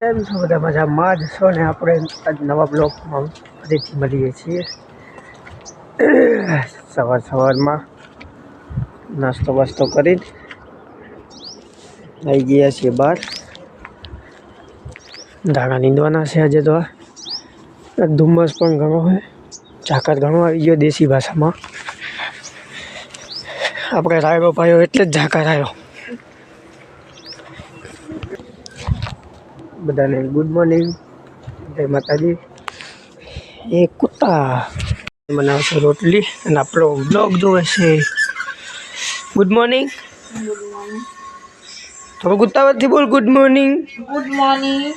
એમ છો બધા મજામાં જ છો ને? આપણે આજ નવા બ્લોગમાં ફરીથી મળીએ છીએ। સવારમાં નાસ્તો વાસ્તો કરી આવી ગયા છીએ બહાર। ધાણા નીંદવાના છે આજે તો। ધુમ્મસ પણ ઘણો છે, ઝાકળ ઘણો આવી ગયો દેશી ભાષામાં। આપણે રાયડો પાયો એટલે જ ઝાકળ આવ્યો। બધાને ગુડ મોર્નિંગ, જય માતાજી। એક કુત્તા બનાવશે રોટલી અને આપણો બ્લોગ જોવે છે। Good morning. થોડું ગુત્તાવટથી બોલ, ગુડ મોર્નિંગ। Good morning.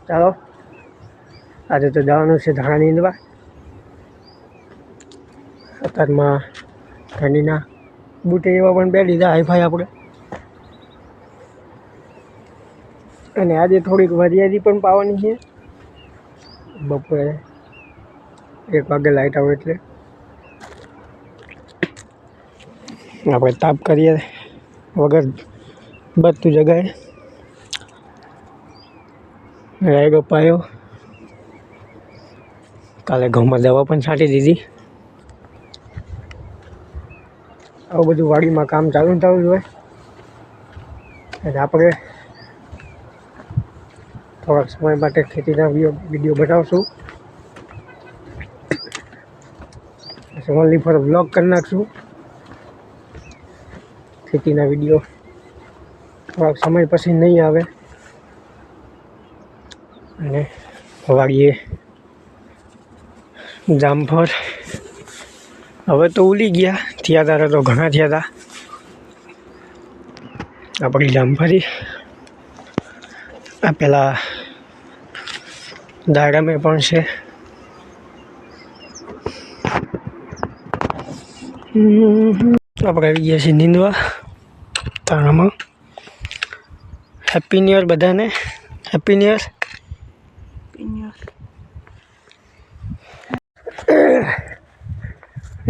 ચાલો આજે તો જવાનું છે ધાણા નીંદવા। અત્યારમાં ઠંડીના બૂટે એવા પણ પહેરી લીધા હાઈફાઈ આપણે। અને આજે થોડીક વરિયાળી પણ પાવાની છે। બપોરે 1 વાગે લાઈટ આવે એટલે આપણે તાપ કરીએ વગર બધું જગાએ। રાયડો પાયો, કાલે ઘઉંમાં દવા પણ છાંટી દીધી। આવું બધું વાડીમાં કામ ચાલુ થવું જોઈએ। એટલે આપણે થોડાક સમય માટે ખેતીના વિડીયો બનાવશું। ઓનલી ફોર વ્લોગ કરી નાખશું। ખેતીના વિડીયો થોડાક સમય પછી નહીં આવે। અને વાડીએ જામફળ હવે તો ઉલી ગયા, થયા તારા તો ઘણા થયા હતા। આપણી જામફળી આ પેલા દાડમે પણ છે। આપણે આવી ગયા છીએ નીંદવા ધાણામાં। હેપી ન્યુ યર બધાને, હેપી ન્યુ યર।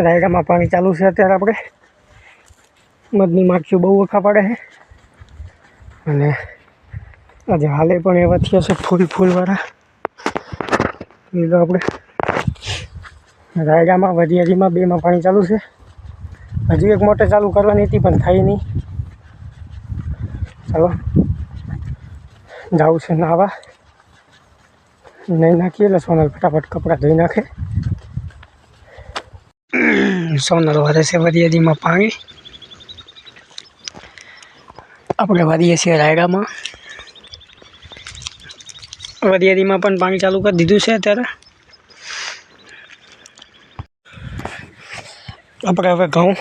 રાયડામાં પાણી ચાલુ છે અત્યારે। આપણે મધની માખીઓ બહુ ઓછા પડે છે અને આજે હાલે પણ એવા થયા છે ફૂલવાળા। એ તો આપણે રાયડામાં વરિયાળીમાં બેમાં પાણી ચાલુ છે। હજી એક મોટર ચાલુ કરવાની હતી પણ થઈ નહીં। ચાલો જવું છે નાહવા। નહીં નાખીએ એટલે સોનલ ફટાફટ કપડાં ધોઈ નાખે। સોનલ વારે છે વરિયાળીમાં પાણી। આપણે વારીએ છીએ રાયડામાં। વરિયાળીમાં પણ પાણી ચાલુ કરી દીધું છે અત્યારે। આપણે હવે ઘઉં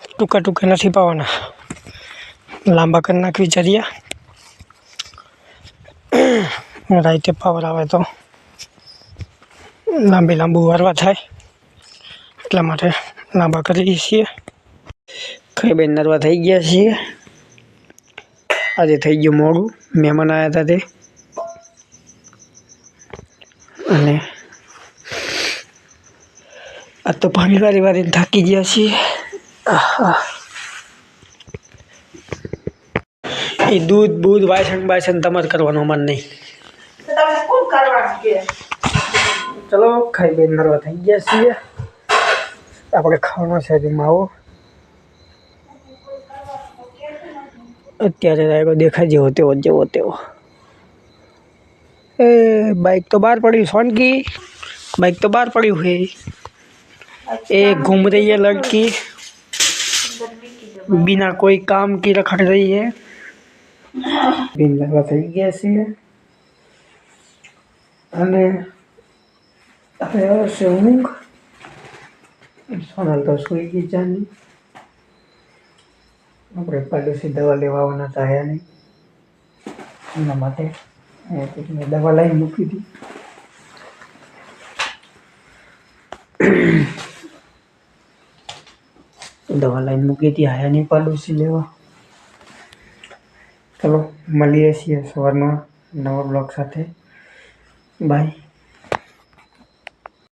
ટૂંકા ટૂંકા નથી પાવાના, લાંબા કરી નાખવી ચરિયા। રાઈતે પાવર આવે તો લાંબુ વારવા થાય, એટલા માટે લાંબા કરીએ છીએ। ખાઈ બેન નરવા થઈ ગયા છીએ। આજે થઈ ગયું મોડું, મહેમાન આવ્યા હતા તે, અને આ તો પાણી વારીને થાકી ગયા છીએ। એ દૂધ વાસણ તમારે કરવાનું મન નહીં। ચલો ખાઈ બેન નરવા થઈ ગયા છીએ। આપણે ખાવાનો છે હજી માવો। અત્યારે રાયડો દેખાય જેવો તેવો। એ બાइक तो बाहर पड़ी सोनकी, बाइक तो बाहर पड़ी हुई। एक घूम रही है लड़की, बिना कोई काम की रखड़ रही है। बिन लगवा થઈ ગયા છીએ અને હવે આવશે ઊંઘ। સોનલ તો સૂઈ ગઈ જાની। આપણે પાડોશી દવા લેવા આવવાના હતા નહીં, એના માટે મેં દવા લઈને મૂકી હતી। દવા લાઈન મૂકી હતી, આયા નહીં પાડોશી લેવા। ચલો મળીએ છીએ સવારમાં નવા બ્લોગ સાથે। બાય।